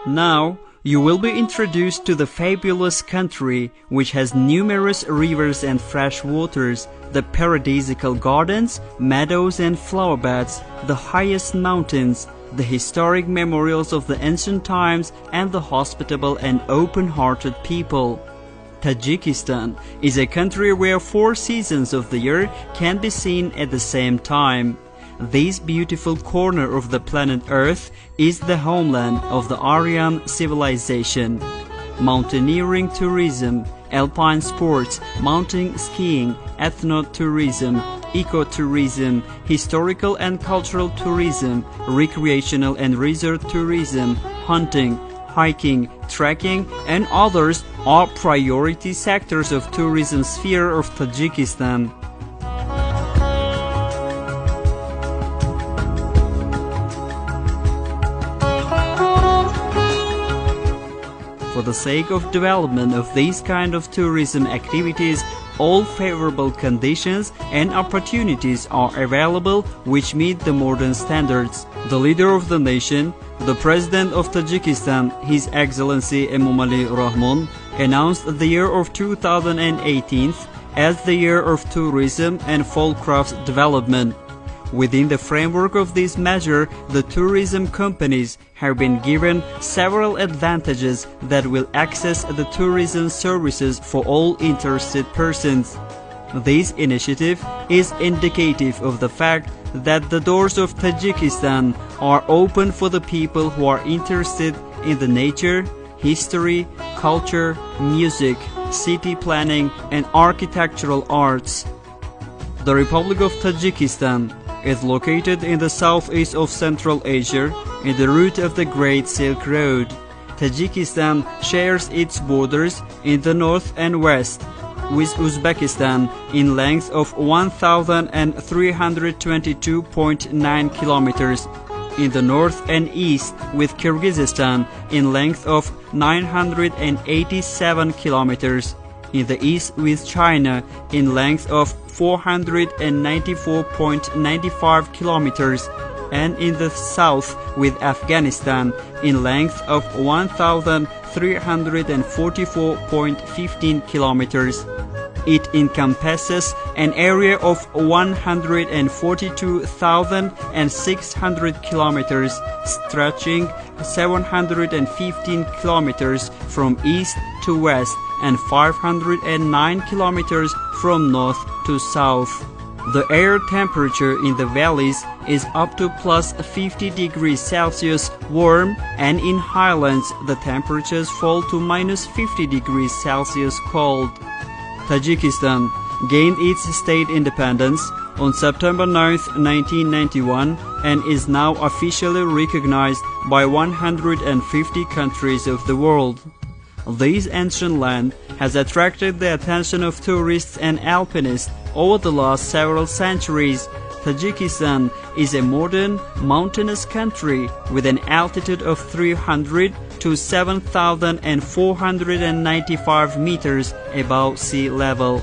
Now, you will be introduced to the fabulous country which has numerous rivers and fresh waters, the paradisiacal gardens, meadows and flower beds, the highest mountains, the historic memorials of the ancient times, and the hospitable and open-hearted people. Tajikistan is a country where 4 seasons of the year can be seen at the same time. This beautiful corner of the planet Earth is the homeland of the Aryan civilization. Mountaineering tourism, alpine sports, mountain skiing, ethno-tourism, eco-tourism, historical and cultural tourism, recreational and resort tourism, hunting, hiking, trekking, and others are priority sectors of tourism sphere of Tajikistan. For the sake of development of these kind of tourism activities, all favorable conditions and opportunities are available which meet the modern standards. The leader of the nation, the President of Tajikistan, His Excellency Emomali Rahmon, announced the year of 2018 as the year of tourism and folkcrafts development. Within the framework of this measure, the tourism companies have been given several advantages that will access the tourism services for all interested persons. This initiative is indicative of the fact that the doors of Tajikistan are open for the people who are interested in the nature, history, culture, music, city planning, and architectural arts. The Republic of Tajikistan is located in the southeast of Central Asia, in the route of the Great Silk Road. Tajikistan shares its borders in the north and west with Uzbekistan in length of 1,322.9 kilometers, in the north and east with Kyrgyzstan in length of 987 kilometers, in the east with China in length of 494.95 kilometers, and in the south with Afghanistan in length of 1,344.15 kilometers. It encompasses an area of 142,600 kilometers, stretching 715 kilometers from east to west and 509 kilometers from north to south. The air temperature in the valleys is up to plus 50 degrees Celsius warm, and in highlands the temperatures fall to minus 50 degrees Celsius cold. Tajikistan gained its state independence on September 9, 1991, and is now officially recognized by 150 countries of the world. This ancient land has attracted the attention of tourists and alpinists over the last several centuries. Tajikistan is a modern, mountainous country with an altitude of 300 to 7,495 meters above sea level.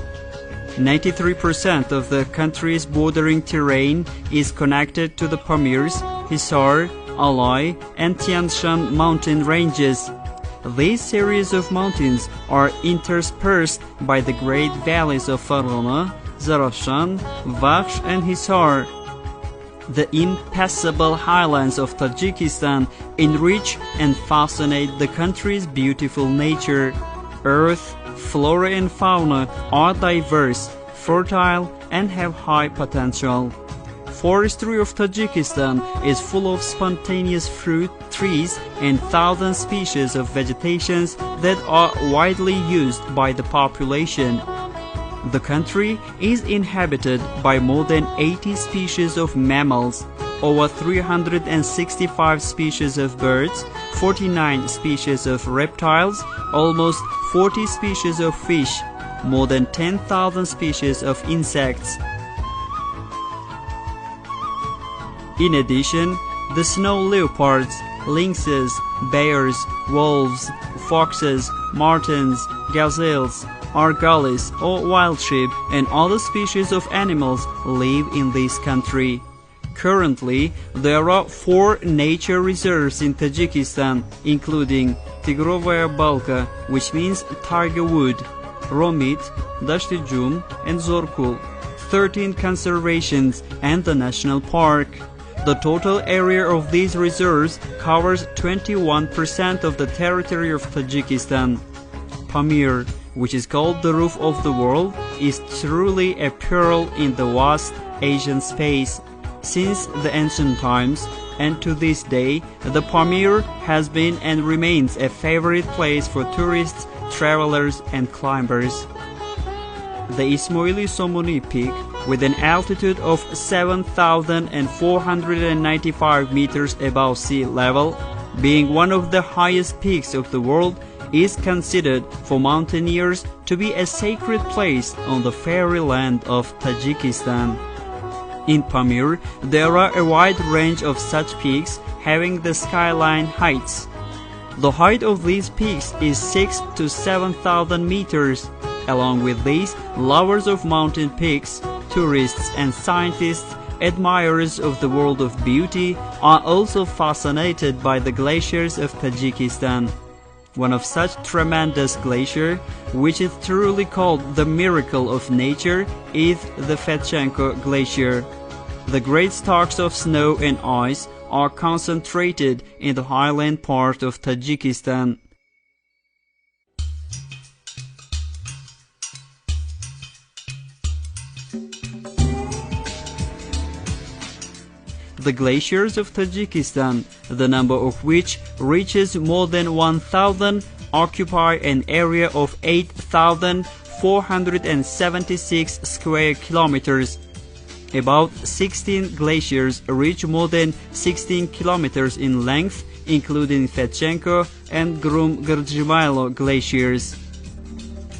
93% of the country's bordering terrain is connected to the Pamirs, Hisar, Alay, and Tian Shan mountain ranges. These series of mountains are interspersed by the great valleys of Fargana, Zarafshan, Vakhsh, and Hisar. The impassable highlands of Tajikistan enrich and fascinate the country's beautiful nature. Earth, flora and fauna are diverse, fertile, and have high potential. Forestry of Tajikistan is full of spontaneous fruit trees and thousand species of vegetations that are widely used by the population. The country is inhabited by more than 80 species of mammals, over 365 species of birds, 49 species of reptiles, almost 40 species of fish, more than 10,000 species of insects. In addition, the snow leopards, lynxes, bears, wolves, foxes, martens, gazelles, argalis or wild sheep and other species of animals live in this country. Currently, there are 4 nature reserves in Tajikistan, including Tigrovaya Balka, which means tiger wood, Romit, Dashti Jum, and Zorkul, 13 conservations, and the national park. The total area of these reserves covers 21% of the territory of Tajikistan. Pamir, which is called the roof of the world, is truly a pearl in the vast Asian space. Since the ancient times, and to this day, the Pamir has been and remains a favorite place for tourists, travelers, and climbers. The Ismoili Somoni Peak, with an altitude of 7,495 meters above sea level, being one of the highest peaks of the world, is considered for mountaineers to be a sacred place on the fairy land of Tajikistan. In Pamir, there are a wide range of such peaks having the skyline heights. The height of these peaks is 6,000 to 7,000 meters. Along with these lovers of mountain peaks, tourists and scientists, admirers of the world of beauty, are also fascinated by the glaciers of Tajikistan. One of such tremendous glacier, which is truly called the miracle of nature, is the Fetchenko Glacier. The great stocks of snow and ice are concentrated in the highland part of Tajikistan. The glaciers of Tajikistan, the number of which reaches more than 1,000, occupy an area of 8,476 square kilometers. About 16 glaciers reach more than 16 kilometers in length, including Fetchenko and Grum-Gurjimailo glaciers.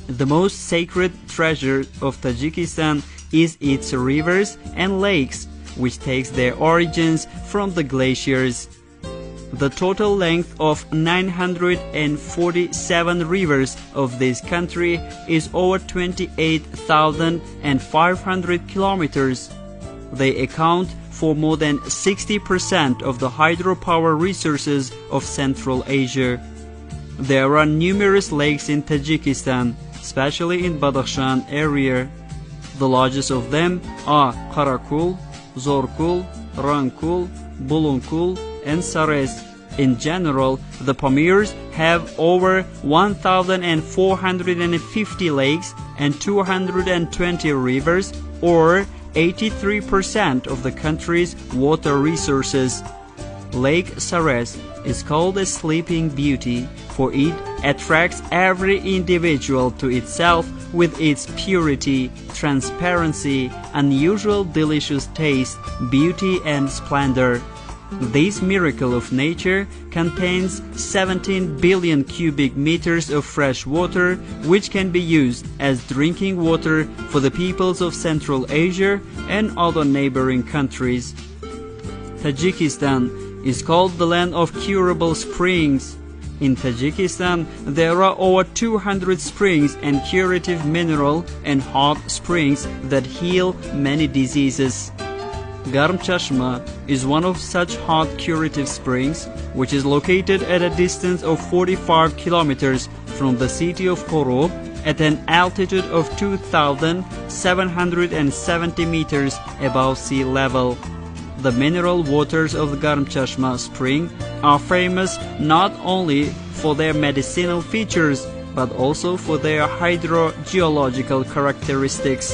The most sacred treasure of Tajikistan is its rivers and lakes, which takes their origins from the glaciers. The total length of 947 rivers of this country is over 28,500 kilometers. They account for more than 60% of the hydropower resources of Central Asia. There are numerous lakes in Tajikistan, especially in Badakhshan area. The largest of them are Karakul, Zorkul, Rankul, Bulunkul, and Sarez. In general, the Pamirs have over 1,450 lakes and 220 rivers, or 83% of the country's water resources. Lake Sarez is called a sleeping beauty, for it attracts every individual to itself with its purity, transparency, unusual delicious taste, beauty and splendor. This miracle of nature contains 17 billion cubic meters of fresh water, which can be used as drinking water for the peoples of Central Asia and other neighboring countries. Tajikistan is called the land of curable springs. In Tajikistan, there are over 200 springs and curative mineral and hot springs that heal many diseases. Garm Chashma is one of such hot curative springs, which is located at a distance of 45 kilometers from the city of Koro at an altitude of 2,770 meters above sea level. The mineral waters of the Garm Chashma spring are famous not only for their medicinal features, but also for their hydrogeological characteristics.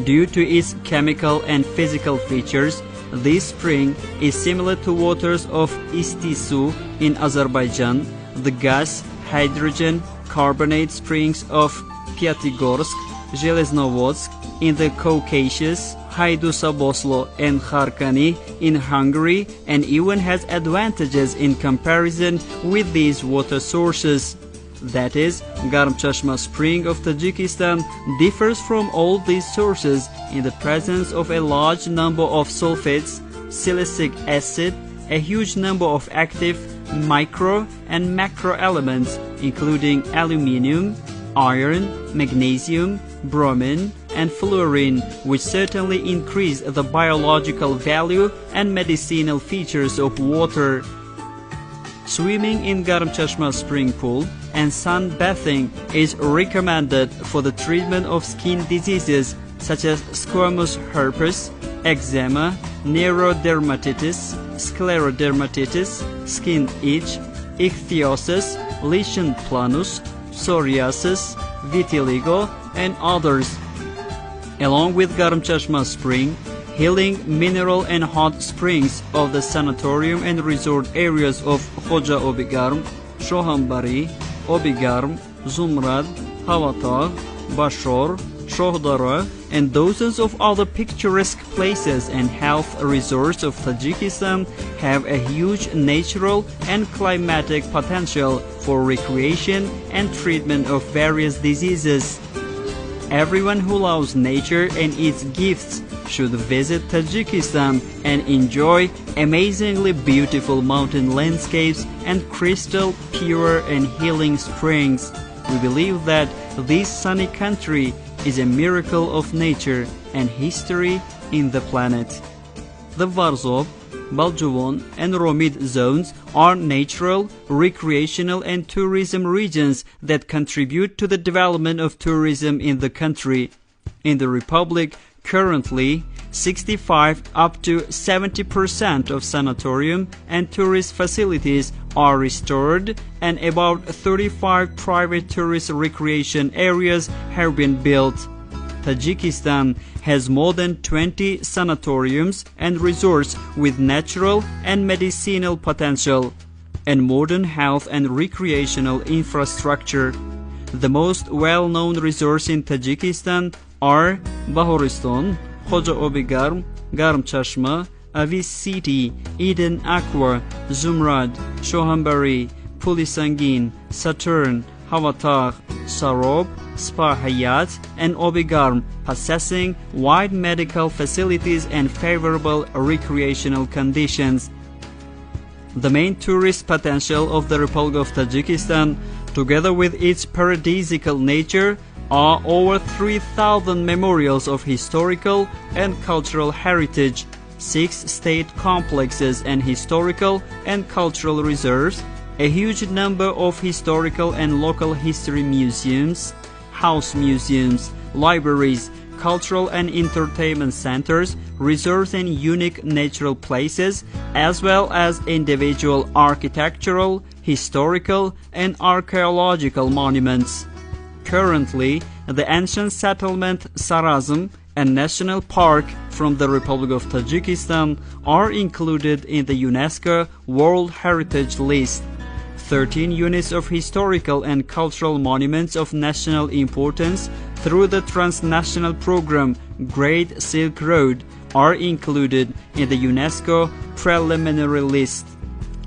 Due to its chemical and physical features, this spring is similar to waters of Istisu in Azerbaijan, the gas, hydrogen, carbonate springs of Pyatigorsk, Zheleznovodsk in the Caucasus, Haydusaboslo and Kharkani in Hungary, and even has advantages in comparison with these water sources. That is, Garm Chashma spring of Tajikistan differs from all these sources in the presence of a large number of sulfates, silicic acid, a huge number of active micro and macro elements, including aluminium, iron, magnesium, bromine, and fluorine, which certainly increase the biological value and medicinal features of water. Swimming in Garam Chashma spring pool and sunbathing is recommended for the treatment of skin diseases such as squamous herpes, eczema, neurodermatitis, sclerodermatitis, skin itch, ichthyosis, lichen planus, psoriasis, vitiligo, and others. Along with Garam Chashma spring, healing mineral and hot springs of the sanatorium and resort areas of Khoja Obigarm, Shohambari, Obigarm, Zumrad, Havatagh, Bashor, Shohdara, and dozens of other picturesque places and health resorts of Tajikistan have a huge natural and climatic potential for recreation and treatment of various diseases. Everyone who loves nature and its gifts should visit Tajikistan and enjoy amazingly beautiful mountain landscapes and crystal pure and healing springs. We believe that this sunny country is a miracle of nature and history in the planet. The Varzov, Baljuvon, and Romid zones are natural, recreational, and tourism regions that contribute to the development of tourism in the country. In the Republic, currently, 65 up to 70% of sanatorium and tourist facilities are restored, and about 35 private tourist recreation areas have been built. Tajikistan has more than 20 sanatoriums and resorts with natural and medicinal potential, and modern health and recreational infrastructure. The most well-known resorts in Tajikistan are Bahoriston, Khoja Obigarm, Garam Chashma, Avis City, Eden Aqua, Zumrad, Shohambari, Pulisangin, Saturn, Havatagh, Sarob, Spa Hayat, and Obigarm, possessing wide medical facilities and favorable recreational conditions. The main tourist potential of the Republic of Tajikistan, together with its paradisiacal nature, are over 3,000 memorials of historical and cultural heritage, 6 state complexes and historical and cultural reserves, a huge number of historical and local history museums, house museums, libraries, cultural and entertainment centers, reserves, and unique natural places, as well as individual architectural, historical, and archaeological monuments. Currently, the ancient settlement Sarazm and National Park from the Republic of Tajikistan are included in the UNESCO World Heritage List. 13 units of historical and cultural monuments of national importance through the transnational program Great Silk Road are included in the UNESCO preliminary list.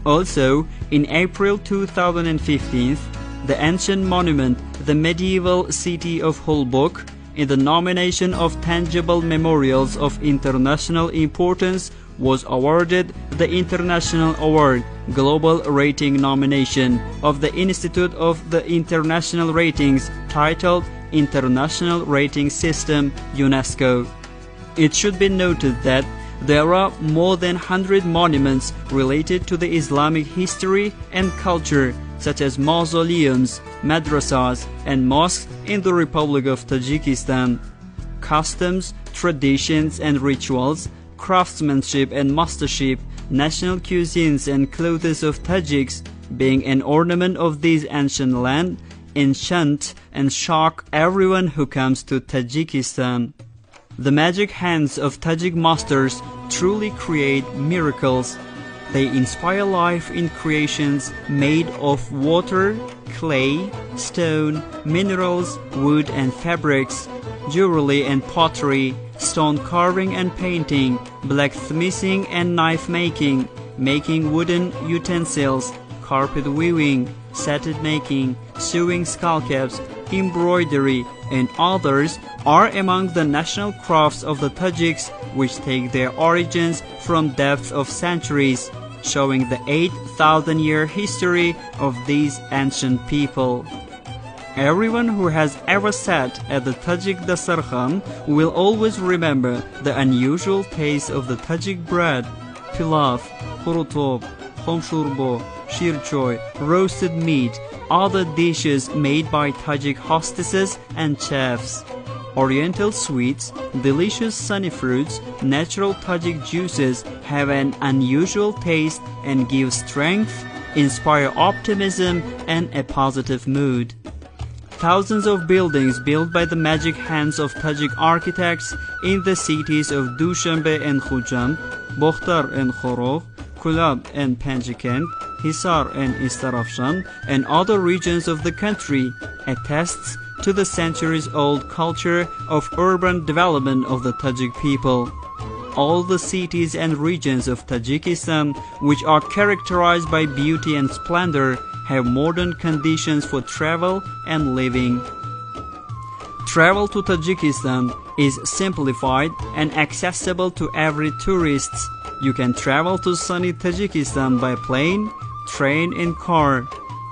Also, in April 2015, the ancient monument, the medieval city of Hulbuk, in the nomination of tangible memorials of international importance, was awarded the International Award Global Rating nomination of the Institute of the International Ratings titled International Rating System, UNESCO. It should be noted that there are more than 100 monuments related to the Islamic history and culture, such as mausoleums, madrasas, and mosques in the Republic of Tajikistan. Customs, traditions, and rituals, craftsmanship and mastership, national cuisines and clothes of Tajiks, being an ornament of this ancient land, enchant and shock everyone who comes to Tajikistan. The magic hands of Tajik masters truly create miracles. They inspire life in creations made of water, clay, stone, minerals, wood and fabrics, jewelry and pottery, stone carving and painting, blacksmithing and knife making, making wooden utensils, carpet weaving, satin making, sewing skullcaps, embroidery, and others are among the national crafts of the Tajiks, which take their origins from depths of centuries, showing the 8,000-year history of these ancient people. Everyone who has ever sat at the Tajik dasarkhan will always remember the unusual taste of the Tajik bread, pilaf, horotob, khomshurbo, shirchoy, roasted meat, other dishes made by Tajik hostesses and chefs. Oriental sweets, delicious sunny fruits, natural Tajik juices have an unusual taste and give strength, inspire optimism and a positive mood. Thousands of buildings built by the magic hands of Tajik architects in the cities of Dushanbe and Khujand, Bokhtar and Khorog, Kulab and Panjikent, Hisar and Istarafshan, and other regions of the country attests to the centuries-old culture of urban development of the Tajik people. All the cities and regions of Tajikistan, which are characterized by beauty and splendor, have modern conditions for travel and living. Travel to Tajikistan is simplified and accessible to every tourist. You can travel to sunny Tajikistan by plane, train and car.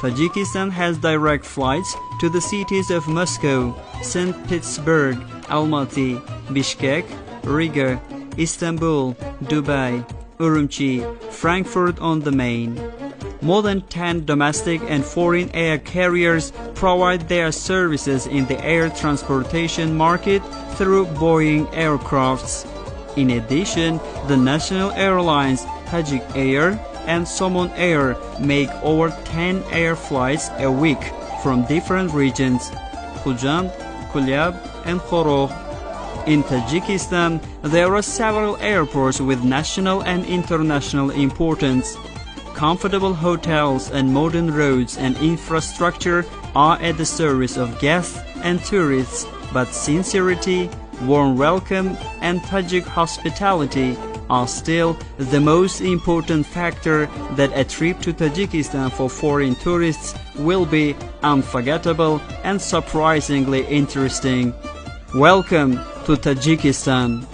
Tajikistan has direct flights to the cities of Moscow, St. Petersburg, Almaty, Bishkek, Riga, Istanbul, Dubai, Urumqi, Frankfurt on the Main. More than 10 domestic and foreign air carriers provide their services in the air transportation market through Boeing aircrafts. In addition, the national airlines Tajik Air and Somon Air make over 10 air flights a week from different regions, Khujand, Kulyab and Khorog. In Tajikistan, there are several airports with national and international importance. Comfortable hotels and modern roads and infrastructure are at the service of guests and tourists, but sincerity, warm welcome and Tajik hospitality are still the most important factor that a trip to Tajikistan for foreign tourists will be unforgettable and surprisingly interesting. Welcome to Tajikistan.